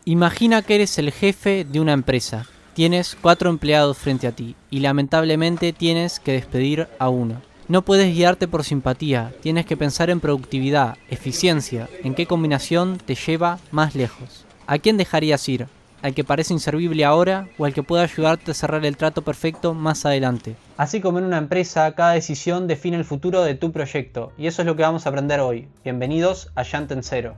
Imagina que eres el jefe de una empresa. Tienes 4 empleados frente a ti y lamentablemente tienes que despedir a uno. No puedes guiarte por simpatía, tienes que pensar en productividad, eficiencia, en qué combinación te lleva más lejos. ¿A quién dejarías ir? ¿Al que parece inservible ahora o al que pueda ayudarte a cerrar el trato perfecto más adelante? Así como en una empresa, cada decisión define el futuro de tu proyecto, y eso es lo que vamos a aprender hoy. Bienvenidos a Yanten Zero.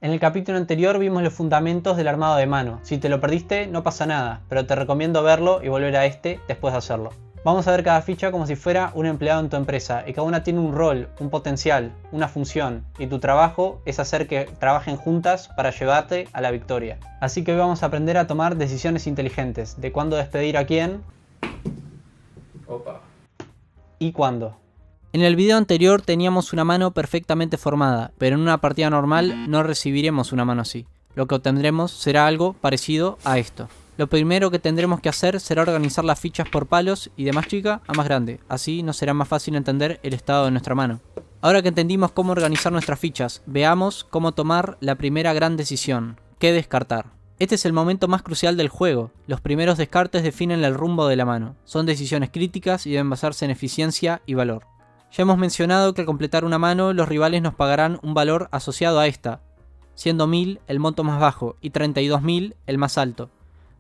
En el capítulo anterior vimos los fundamentos del armado de mano. Si te lo perdiste, no pasa nada, pero te recomiendo verlo y volver a este después de hacerlo. Vamos a ver cada ficha como si fuera un empleado en tu empresa, y cada una tiene un rol, un potencial, una función, y tu trabajo es hacer que trabajen juntas para llevarte a la victoria. Así que hoy vamos a aprender a tomar decisiones inteligentes, de cuándo despedir a quién y cuándo. En el video anterior teníamos una mano perfectamente formada, pero en una partida normal no recibiremos una mano así. Lo que obtendremos será algo parecido a esto. Lo primero que tendremos que hacer será organizar las fichas por palos y de más chica a más grande, así nos será más fácil entender el estado de nuestra mano. Ahora que entendimos cómo organizar nuestras fichas, veamos cómo tomar la primera gran decisión, qué descartar. Este es el momento más crucial del juego. Los primeros descartes definen el rumbo de la mano. Son decisiones críticas y deben basarse en eficiencia y valor. Ya hemos mencionado que al completar una mano, los rivales nos pagarán un valor asociado a esta, siendo 1000 el monto más bajo y 32.000 el más alto.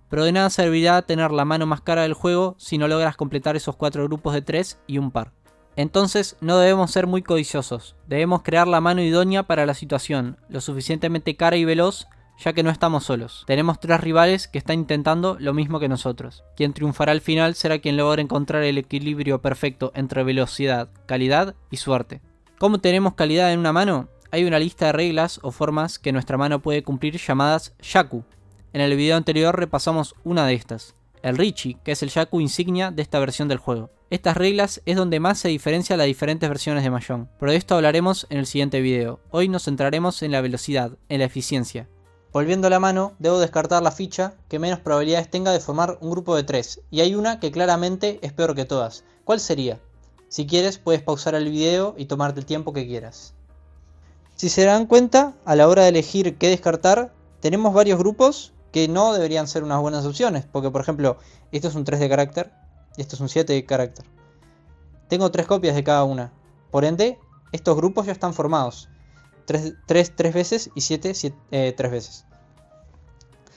Pero de nada servirá tener la mano más cara del juego si no logras completar esos 4 grupos de 3 y un par. Entonces no debemos ser muy codiciosos, debemos crear la mano idónea para la situación, lo suficientemente cara y veloz, ya que no estamos solos. Tenemos 3 rivales que están intentando lo mismo que nosotros. Quien triunfará al final será quien logre encontrar el equilibrio perfecto entre velocidad, calidad y suerte. ¿Cómo tenemos calidad en una mano? Hay una lista de reglas o formas que nuestra mano puede cumplir llamadas Yaku. En el video anterior repasamos una de estas, el Richi, que es el Yaku insignia de esta versión del juego. Estas reglas es donde más se diferencia las diferentes versiones de Mahjong, pero de esto hablaremos en el siguiente video. Hoy nos centraremos en la velocidad, en la eficiencia. Volviendo a la mano, debo descartar la ficha que menos probabilidades tenga de formar un grupo de 3, y hay una que claramente es peor que todas. ¿Cuál sería? Si quieres puedes pausar el video y tomarte el tiempo que quieras. Si se dan cuenta, a la hora de elegir qué descartar, tenemos varios grupos que no deberían ser unas buenas opciones, porque por ejemplo, esto es un 3 de carácter y esto es un 7 de carácter. Tengo 3 copias de cada una, por ende, estos grupos ya están formados. 3 veces y 7 3 veces.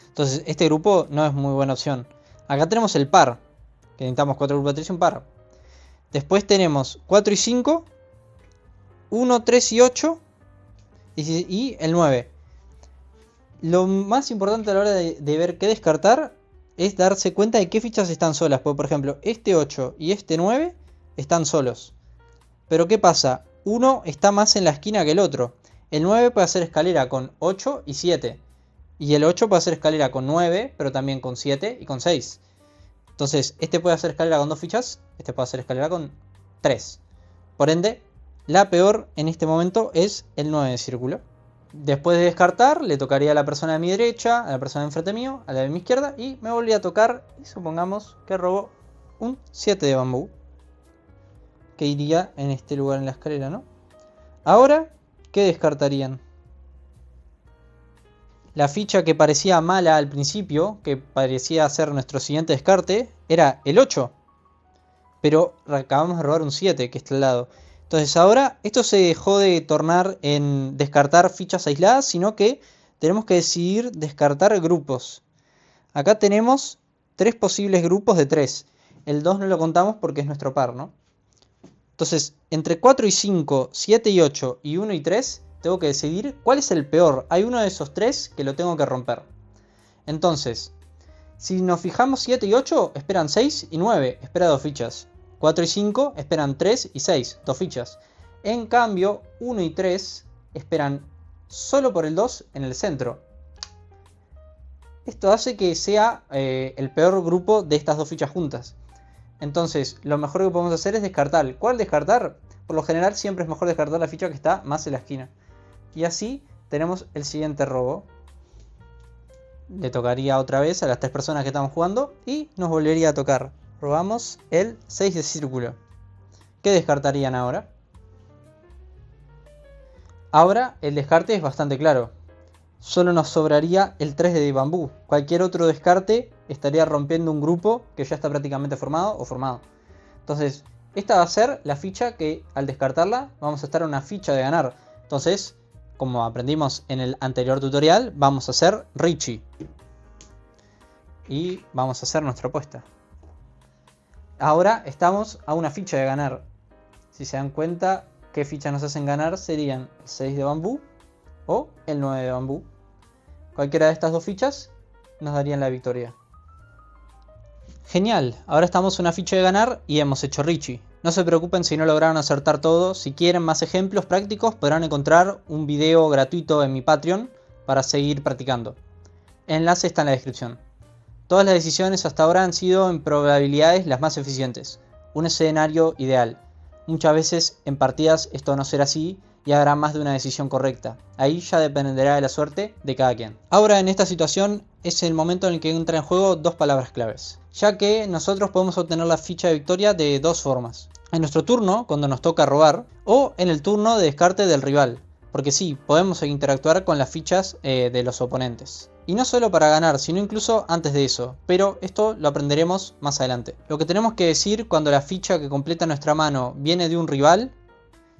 Entonces este grupo no es muy buena opción. Acá tenemos el par, que necesitamos 4 grupos de 3 y un par. Después tenemos 4 y 5, 1, 3 y 8 y el 9. Lo más importante a la hora de ver qué descartar es darse cuenta de qué fichas están solas. Porque por ejemplo este 8 y este 9 están solos. Pero ¿qué pasa? Uno está más en la esquina que el otro. El 9 puede hacer escalera con 8 y 7. Y el 8 puede hacer escalera con 9, pero también con 7 y con 6. Entonces, este puede hacer escalera con 2 fichas, este puede hacer escalera con 3. Por ende, la peor en este momento es el 9 de círculo. Después de descartar, le tocaría a la persona de mi derecha, a la persona de enfrente mío, a la de mi izquierda, y me volví a tocar, y supongamos que robo un 7 de bambú, que iría en este lugar en la escalera, ¿no? Ahora, ¿qué descartarían? La ficha que parecía mala al principio, que parecía ser nuestro siguiente descarte, era el 8. Pero acabamos de robar un 7, que está al lado. Entonces ahora esto se dejó de tornar en descartar fichas aisladas, sino que tenemos que decidir descartar grupos. Acá tenemos 3 posibles grupos de 3. El 2 no lo contamos porque es nuestro par, ¿no? Entonces, entre 4 y 5, 7 y 8 y 1 y 3, tengo que decidir cuál es el peor. Hay uno de esos 3 que lo tengo que romper. Entonces, si nos fijamos 7 y 8, esperan 6 y 9, espera 2 fichas. 4 y 5 esperan 3 y 6, 2 fichas. En cambio, 1 y 3 esperan solo por el 2 en el centro. Esto hace que sea el peor grupo de estas 2 fichas juntas. Entonces, lo mejor que podemos hacer es descartar. ¿Cuál descartar? Por lo general siempre es mejor descartar la ficha que está más en la esquina. Y así tenemos el siguiente robo. Le tocaría otra vez a las 3 personas que estamos jugando y nos volvería a tocar. Robamos el 6 de círculo. ¿Qué descartarían ahora? Ahora el descarte es bastante claro. Solo nos sobraría el 3 de bambú. Cualquier otro descarte estaría rompiendo un grupo que ya está prácticamente formado o formado. Entonces, esta va a ser la ficha que al descartarla vamos a estar en una ficha de ganar. Entonces, como aprendimos en el anterior tutorial, vamos a hacer Richie. Y vamos a hacer nuestra apuesta. Ahora estamos a una ficha de ganar. Si se dan cuenta, ¿qué fichas nos hacen ganar? Serían el 6 de bambú o el 9 de bambú. Cualquiera de estas dos fichas nos darían la victoria. Genial, ahora estamos a una ficha de ganar y hemos hecho Richie. No se preocupen si no lograron acertar todo. Si quieren más ejemplos prácticos podrán encontrar un video gratuito en mi Patreon para seguir practicando. El enlace está en la descripción. Todas las decisiones hasta ahora han sido en probabilidades las más eficientes. Un escenario ideal. Muchas veces en partidas esto no será así y habrá más de una decisión correcta. Ahí ya dependerá de la suerte de cada quien. Ahora en esta situación es el momento en el que entra en juego dos palabras claves, ya que nosotros podemos obtener la ficha de victoria de dos formas. En nuestro turno, cuando nos toca robar, o en el turno de descarte del rival. Porque sí, podemos interactuar con las fichas de los oponentes. Y no solo para ganar, sino incluso antes de eso. Pero esto lo aprenderemos más adelante. Lo que tenemos que decir cuando la ficha que completa nuestra mano viene de un rival,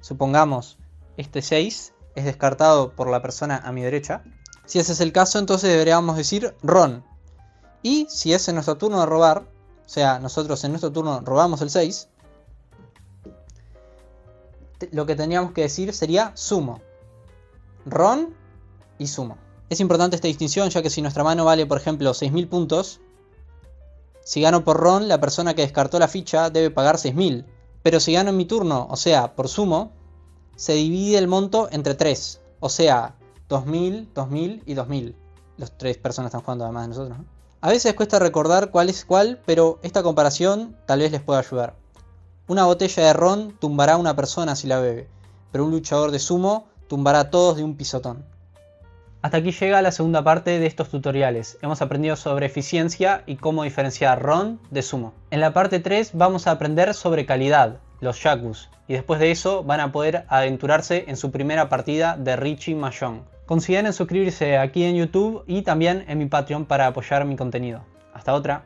supongamos este 6 es descartado por la persona a mi derecha. Si ese es el caso, entonces deberíamos decir Ron. Y si es en nuestro turno de robar, o sea, nosotros en nuestro turno robamos el 6, lo que tendríamos que decir sería Sumo. Ron y Sumo. Es importante esta distinción, ya que si nuestra mano vale, por ejemplo, 6.000 puntos, si gano por Ron, la persona que descartó la ficha debe pagar 6.000. Pero si gano en mi turno, o sea, por Sumo, se divide el monto entre 3. O sea, 2.000, 2.000 y 2.000. Las 3 personas están jugando además de nosotros, ¿no? A veces cuesta recordar cuál es cuál, pero esta comparación tal vez les pueda ayudar. Una botella de ron tumbará a una persona si la bebe, pero un luchador de sumo tumbará a todos de un pisotón. Hasta aquí llega la segunda parte de estos tutoriales. Hemos aprendido sobre eficiencia y cómo diferenciar ron de sumo. En la parte 3 vamos a aprender sobre calidad, los yakus, y después de eso van a poder aventurarse en su primera partida de Richie Mahjong. Consideren suscribirse aquí en YouTube y también en mi Patreon para apoyar mi contenido. Hasta otra.